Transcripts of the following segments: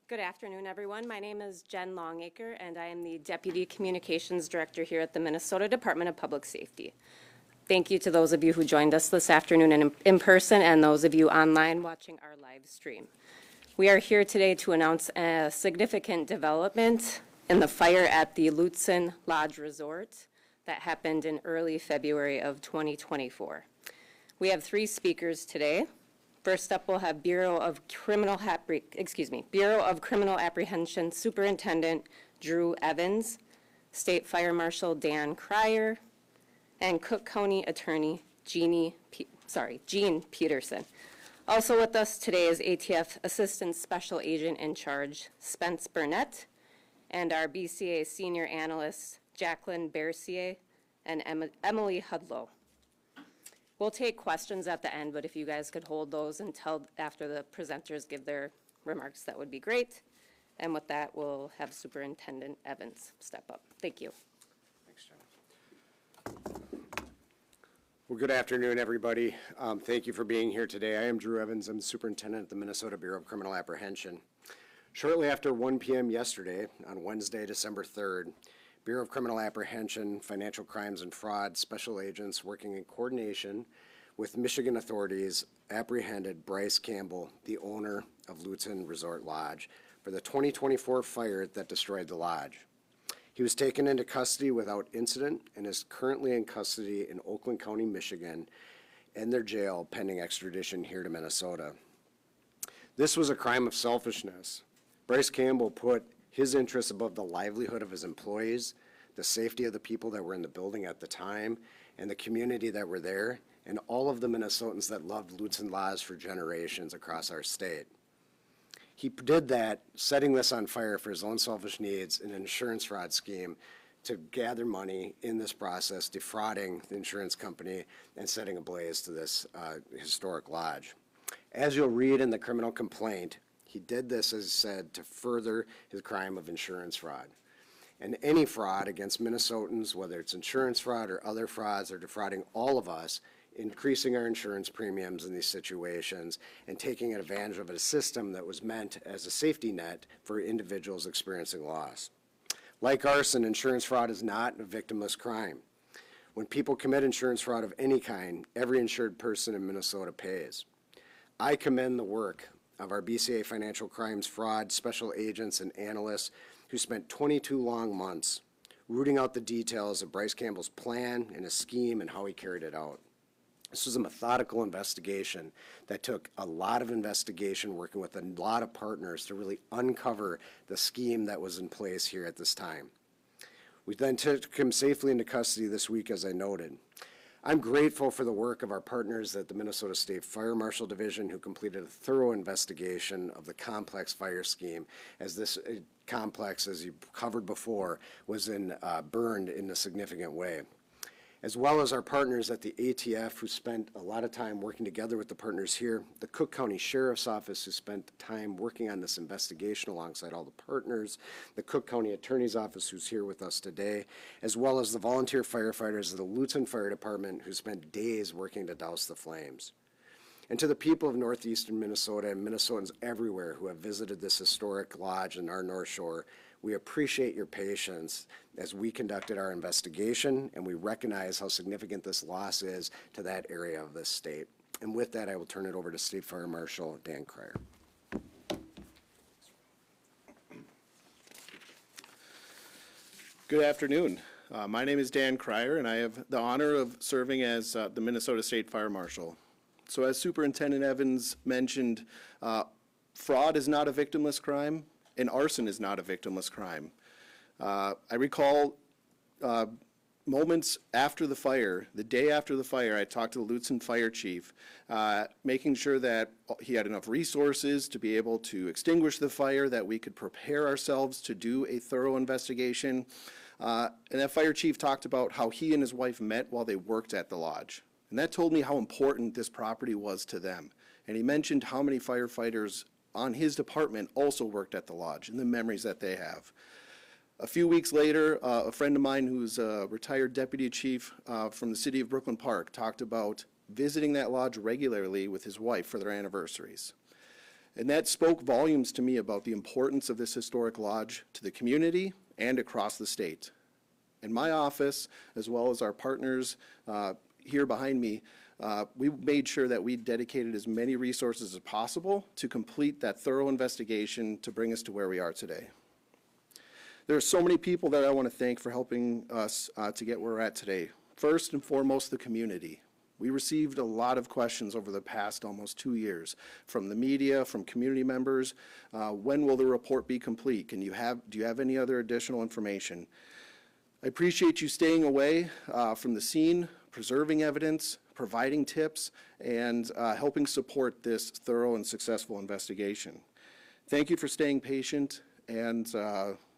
Good afternoon, everyone. My name is Jen Longacre, and I am the Deputy Communications Director here at the Minnesota Department of Public Safety. Thank you to those of you who joined us this afternoon in person and those of you online watching our live stream. We are here today to announce a significant development in the fire at the Lutsen Lodge Resort that happened in early February of 2024. We have three speakers today. First up, we'll have Bureau of Criminal Apprehension Superintendent Drew Evans, State Fire Marshal Dan Cryer, and Cook County Attorney Gene Peterson. Also with us today is ATF Assistant Special Agent in Charge Spence Burnett, and our BCA Senior Analysts Jacqueline Bercier and Emily Hudlow. We'll take questions at the end, but if you guys could hold those until after the presenters give their remarks, that would be great. And with that, we'll have Superintendent Evans step up. Thank you. Thanks, Jen. Well, good afternoon, everybody. Thank you for being here today. I am Drew Evans. I'm the superintendent at the Minnesota Bureau of Criminal Apprehension. Shortly after 1 p.m. yesterday, on Wednesday, December 3rd, Bureau of Criminal Apprehension, Financial Crimes and Fraud special agents working in coordination with Michigan authorities apprehended Bryce Campbell, the owner of Lutsen Resort Lodge, for the 2024 fire that destroyed the lodge. He was taken into custody without incident and is currently in custody in Oakland County, Michigan, in their jail pending extradition here to Minnesota. This was a crime of selfishness. Bryce Campbell put his interests above the livelihood of his employees, the safety of the people that were in the building at the time, and the community that were there, and all of the Minnesotans that loved Lutsen Lodge for generations across our state. He did that, setting this on fire for his own selfish needs in an insurance fraud scheme to gather money in this process, defrauding the insurance company and setting ablaze to this historic lodge. As you'll read in the criminal complaint, he did this, as said, to further his crime of insurance fraud. And any fraud against Minnesotans, whether it's insurance fraud or other frauds, are defrauding all of us, increasing our insurance premiums in these situations and taking advantage of a system that was meant as a safety net for individuals experiencing loss. Like arson, insurance fraud is not a victimless crime. When people commit insurance fraud of any kind, every insured person in Minnesota pays. I commend the work of our BCA Financial Crimes Fraud special agents and analysts who spent 22 long months rooting out the details of Bryce Campbell's plan and his scheme and how he carried it out. This was a methodical investigation that took a lot of investigation, working with a lot of partners to really uncover the scheme that was in place here at this time. We then took him safely into custody this week, as I noted. I'm grateful for the work of our partners at the Minnesota State Fire Marshal Division, who completed a thorough investigation of the complex fire scheme, as this complex, as you covered before, was burned in a significant way. As well as our partners at the ATF, who spent a lot of time working together with the partners here, the Cook County Sheriff's Office, who spent time working on this investigation alongside all the partners, the Cook County Attorney's Office, who's here with us today, as well as the volunteer firefighters of the Lutsen Fire Department, who spent days working to douse the flames. And to the people of northeastern Minnesota and Minnesotans everywhere who have visited this historic lodge in our North Shore, we appreciate your patience as we conducted our investigation, and we recognize how significant this loss is to that area of this state. And with that, I will turn it over to State Fire Marshal Dan Cryer. Good afternoon. My name is Dan Cryer, and I have the honor of serving as the Minnesota State Fire Marshal. So as Superintendent Evans mentioned, fraud is not a victimless crime, and arson is not a victimless crime. I recall moments after the fire, the day after the fire, I talked to the Lutsen fire chief, making sure that he had enough resources to be able to extinguish the fire, that we could prepare ourselves to do a thorough investigation. And that fire chief talked about how he and his wife met while they worked at the lodge. And that told me how important this property was to them. And he mentioned how many firefighters on his department also worked at the lodge and the memories that they have. A few weeks later, a friend of mine who's a retired deputy chief from the city of Brooklyn Park talked about visiting that lodge regularly with his wife for their anniversaries. And that spoke volumes to me about the importance of this historic lodge to the community and across the state. In my office, as well as our partners here behind me, we made sure that we dedicated as many resources as possible to complete that thorough investigation to bring us to where we are today. There are so many people that I want to thank for helping us to get where we're at today. First and foremost, the community. We received a lot of questions over the past almost 2 years from the media, from community members. When will the report be complete? Do you have any other additional information? I appreciate you staying away from the scene, preserving evidence, providing tips, and helping support this thorough and successful investigation. Thank you for staying patient, and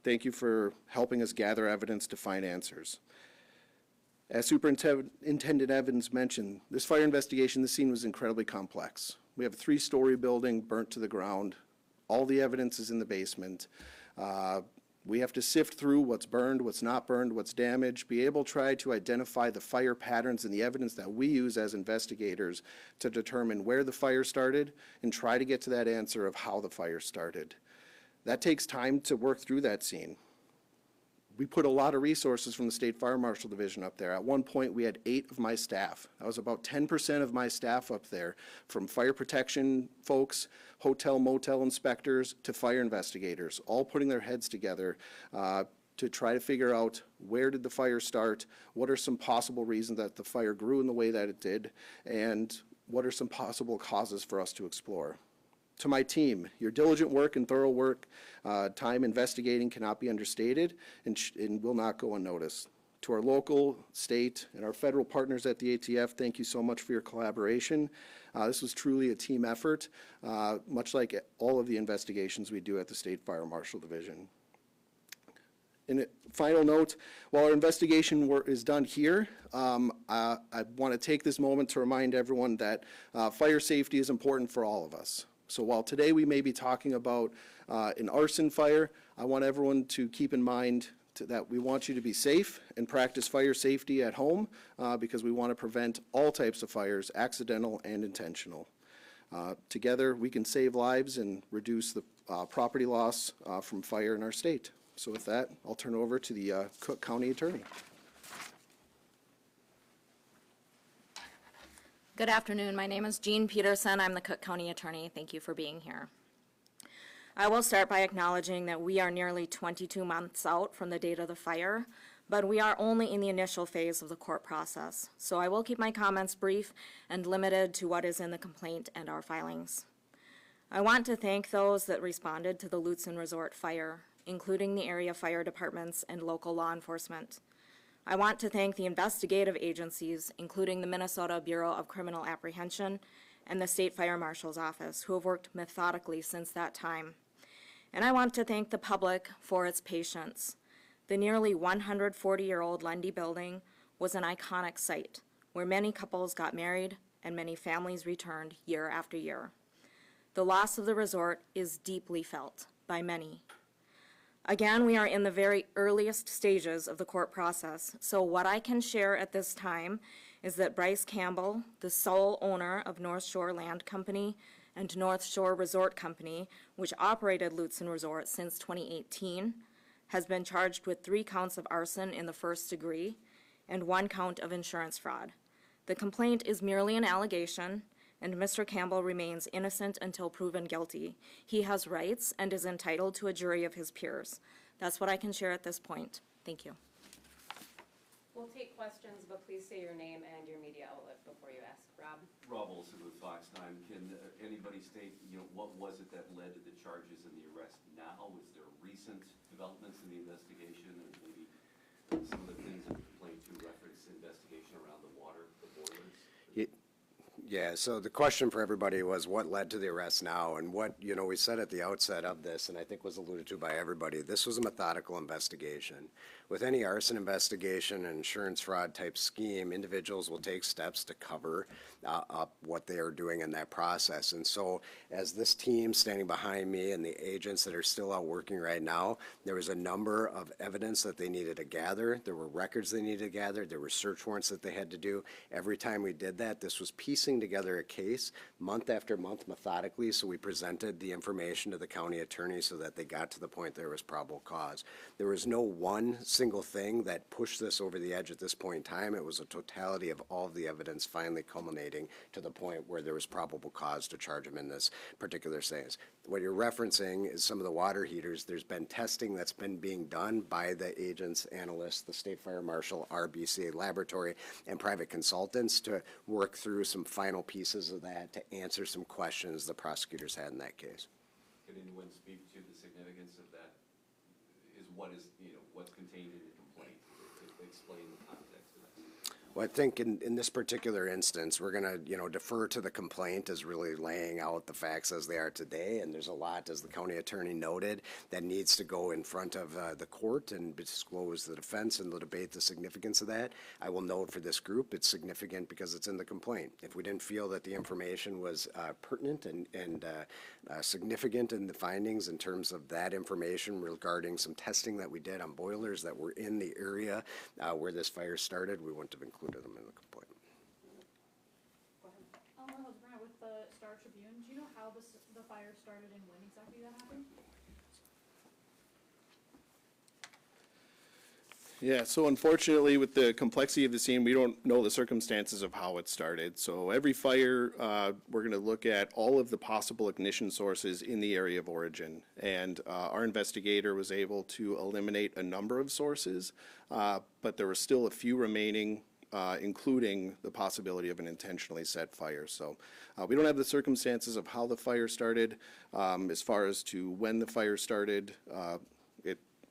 thank you for helping us gather evidence to find answers. As Superintendent Evans mentioned, this fire investigation, the scene was incredibly complex. We have a 3-story building burnt to the ground. All the evidence is in the basement. We have to sift through what's burned, what's not burned, what's damaged, be able to try to identify the fire patterns and the evidence that we use as investigators to determine where the fire started and try to get to that answer of how the fire started. That takes time to work through that scene. We put a lot of resources from the State Fire Marshal Division up there. At one point, we had 8 of my staff. That was about 10% of my staff up there, from fire protection folks, hotel, motel inspectors, to fire investigators, all putting their heads together to try to figure out where did the fire start, what are some possible reasons that the fire grew in the way that it did, and what are some possible causes for us to explore. To my team, your diligent work and thorough work, time investigating cannot be understated and will not go unnoticed. To our local, state, and our federal partners at the ATF, thank you so much for your collaboration. This was truly a team effort, much like all of the investigations we do at the State Fire Marshal Division. In a final note, while our investigation work is done here, I want to take this moment to remind everyone that fire safety is important for all of us. So while today we may be talking about an arson fire, I want everyone to keep in mind that we want you to be safe and practice fire safety at home because we want to prevent all types of fires, accidental and intentional. Together, we can save lives and reduce the property loss from fire in our state. So with that, I'll turn it over to the Cook County Attorney. Good afternoon. My name is Jean Peterson. I'm the Cook County Attorney. Thank you for being here. I will start by acknowledging that we are nearly 22 months out from the date of the fire, but we are only in the initial phase of the court process. So I will keep my comments brief and limited to what is in the complaint and our filings. I want to thank those that responded to the Lutsen Resort fire, including the area fire departments and local law enforcement. I want to thank the investigative agencies, including the Minnesota Bureau of Criminal Apprehension and the State Fire Marshal's Office, who have worked methodically since that time. And I want to thank the public for its patience. The nearly 140-year-old Lundy building was an iconic site where many couples got married and many families returned year after year. The loss of the resort is deeply felt by many. Again, we are in the very earliest stages of the court process, so what I can share at this time is that Bryce Campbell, the sole owner of North Shore Land Company and North Shore Resort Company, which operated Lutsen Resort since 2018, has been charged with 3 counts of arson in the first degree and 1 count of insurance fraud. The complaint is merely an allegation, and Mr. Campbell remains innocent until proven guilty. He has rights and is entitled to a jury of his peers. That's what I can share at this point. Thank you. We'll take questions, but please say your name and your media outlet before you ask. Rob? Rob Olson with Fox 9. Can anybody state, what was it that led to the charges and the arrest now? Was there recent developments in the investigation, and maybe some of the things in the complaint to reference investigation around the water, the boilers? Yeah, so the question for everybody was what led to the arrest now, and what, we said at the outset of this, and I think was alluded to by everybody, this was a methodical investigation. With any arson investigation and insurance fraud type scheme, individuals will take steps to cover up what they are doing in that process. And so as this team standing behind me and the agents that are still out working right now, there was a number of evidence that they needed to gather. There were records they needed to gather. There were search warrants that they had to do. Every time we did that, this was piecing together a case month after month methodically, so we presented the information to the county attorney so that they got to the point there was probable cause. There was no one single thing that pushed this over the edge at this point in time. It was a totality of all of the evidence finally culminating to the point where there was probable cause to charge him in this particular case. What you're referencing is some of the water heaters. There's been testing that's been being done by the agents, analysts, the state fire marshal, our BCA laboratory, and private consultants to work through some final pieces of that to answer some questions the prosecutors had in that case. Can anyone speak to the significance of that? Is what is, what's contained in the complaint? Explain the context of that. Well, I think in this particular instance, we're going to, defer to the complaint as really laying out the facts as they are today. And there's a lot, as the county attorney noted, that needs to go in front of the court and disclose the defense and debate the significance of that. I will note for this group, it's significant because it's in the complaint. If we didn't feel that the information was pertinent and significant in the findings in terms of that information regarding some testing that we did on boilers that were in the area where this fire started, we wouldn't have included them in the complaint. With the Star Tribune, do you know how the fire started and when exactly that happened? Yeah, so unfortunately, with the complexity of the scene, we don't know the circumstances of how it started. So every fire, we're going to look at all of the possible ignition sources in the area of origin. And our investigator was able to eliminate a number of sources, but there were still a few remaining, including the possibility of an intentionally set fire. So we don't have the circumstances of how the fire started. As far as to when the fire started,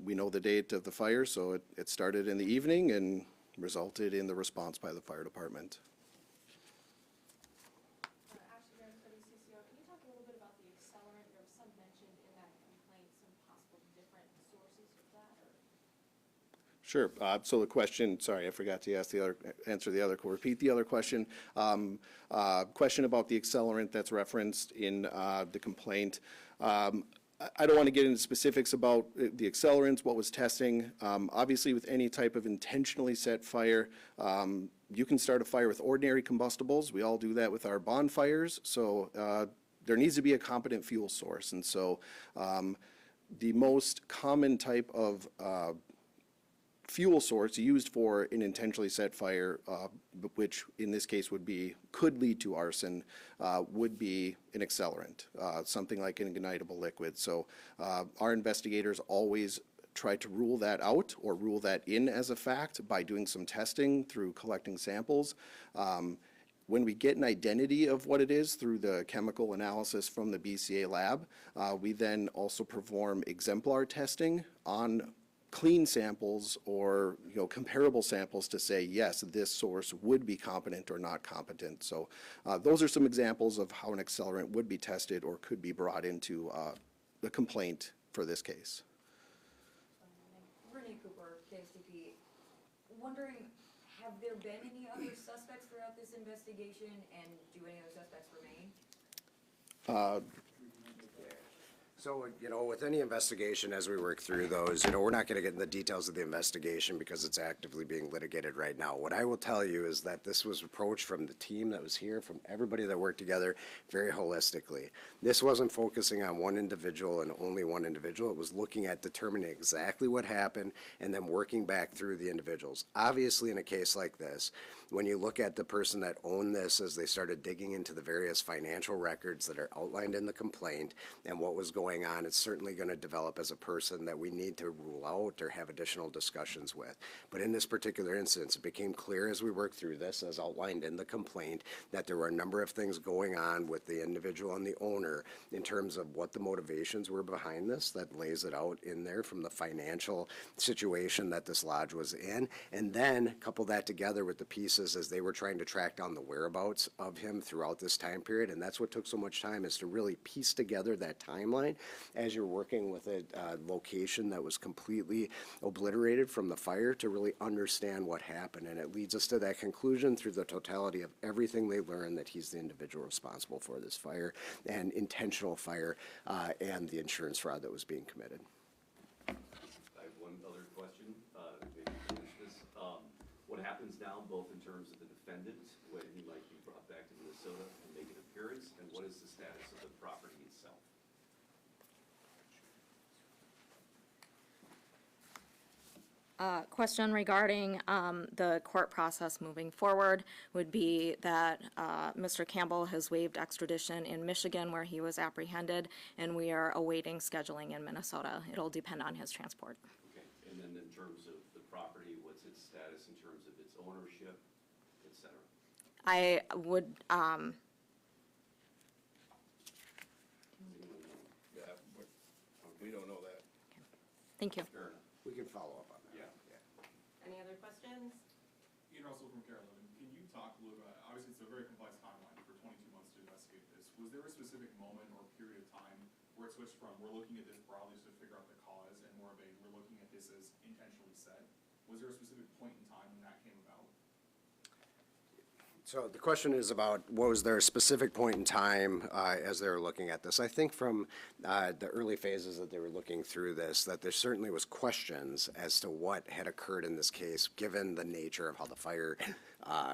we know the date of the fire, so it started in the evening and resulted in the response by the fire department. Ashley Graham, WCCO, can you talk a little bit about the accelerant? There was some mentioned in that complaint, some possible different sources of that, or? Sure. So the question, sorry, I forgot to answer the other, repeat the other question. Question about the accelerant that's referenced in the complaint. I don't want to get into specifics about the accelerants, what was testing. Obviously, with any type of intentionally set fire, you can start a fire with ordinary combustibles. We all do that with our bonfires. So there needs to be a competent fuel source. And so the most common type of fuel source used for an intentionally set fire, which in this case could lead to arson, would be an accelerant, something like an ignitable liquid. So our investigators always try to rule that out or rule that in as a fact by doing some testing through collecting samples. When we get an identity of what it is through the chemical analysis from the BCA lab, we then also perform exemplar testing on clean samples or comparable samples to say, yes, this source would be competent or not competent. So those are some examples of how an accelerant would be tested or could be brought into the complaint for this case. Renee Cooper, KSTP. Wondering, have there been any other suspects throughout this investigation, and do any other suspects remain? So, with any investigation, as we work through those, we're not going to get into the details of the investigation because it's actively being litigated right now. What I will tell you is that this was approached from the team that was here, from everybody that worked together, very holistically. This wasn't focusing on one individual and only one individual. It was looking at determining exactly what happened and then working back through the individuals. Obviously, in a case like this, when you look at the person that owned this as they started digging into the various financial records that are outlined in the complaint and what was going on, it's certainly going to develop as a person that we need to rule out or have additional discussions with. But in this particular instance, it became clear as we worked through this, as outlined in the complaint, that there were a number of things going on with the individual and the owner in terms of what the motivations were behind this. That lays it out in there from the financial situation that this lodge was in. And then couple that together with the pieces as they were trying to track down the whereabouts of him throughout this time period. And that's what took so much time, is to really piece together that timeline as you're working with a location that was completely obliterated from the fire to really understand what happened. And it leads us to that conclusion through the totality of everything they learned, that he's the individual responsible for this fire and intentional fire and the insurance fraud that was being committed. I have one other question. Maybe finish this. What happens now, both in terms of the defendant, when he might be brought back to Minnesota, Minnesota and make an appearance? And what is the status of the property itself? Question regarding the court process moving forward would be that Mr. Campbell has waived extradition in Michigan where he was apprehended, and we are awaiting scheduling in Minnesota. It'll depend on his transport. Okay, and then in terms of the property, what's its status in terms of its ownership, et cetera? I would, Yeah, we don't know that. thank you. Fair enough. We can follow up on that. Yeah. Any other questions? Ian Russell from Carolyn, can you talk a little bit, obviously it's a very complex timeline for 22 months to investigate this. Was there a specific moment or period of time where it switched from we're looking at this broadly to figure out the cause and more of a we're looking at this as intentionally set? Was there a specific point in time when that came about? So the question is about, was there a specific point in time as they were looking at this? I think from the early phases that they were looking through this, that there certainly was questions as to what had occurred in this case, given the nature of how the fire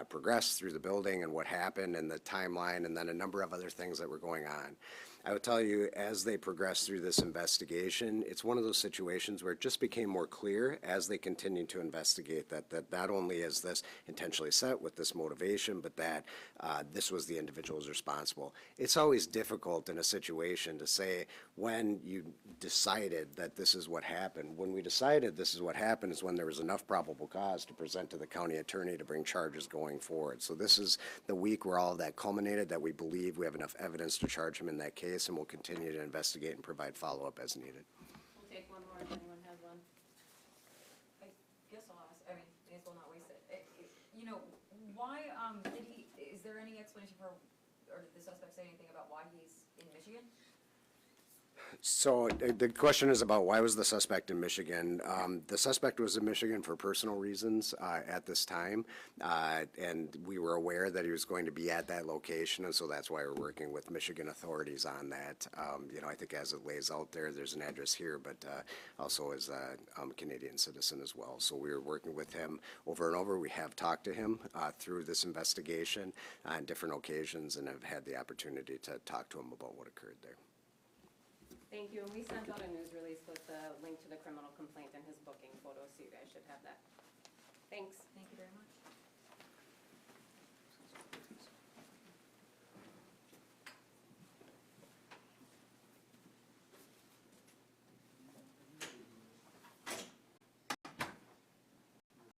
progressed through the building and what happened and the timeline and then a number of other things that were going on. I would tell you, as they progressed through this investigation, it's one of those situations where it just became more clear as they continued to investigate that not only is this intentionally set with this motivation, but that this was the individual who's responsible. It's always difficult in a situation to say when you decided that this is what happened. When we decided this is what happened is when there was enough probable cause to present to the county attorney to bring charges going forward. So this is the week where all of that culminated, that we believe we have enough evidence to charge him in that case, and we'll continue to investigate and provide follow-up as needed. We'll take one more if anyone has one. I guess I'll ask, I mean, may as well not waste it. You know, why, is there any explanation for, or did the suspect say anything about why he's in Michigan? So the question is about why was the suspect in Michigan? The suspect was in Michigan for personal reasons at this time, and we were aware that he was going to be at that location, and so that's why we're working with Michigan authorities on that. You know, I think as it lays out there, there's an address here, but also as a Canadian citizen as well. So we were working with him over and over. We have talked to him through this investigation on different occasions and have had the opportunity to talk to him about what occurred there. Thank you, and we sent out a news release with the link to the criminal complaint and his booking photos, so you guys should have that. Thanks. Thank you very much.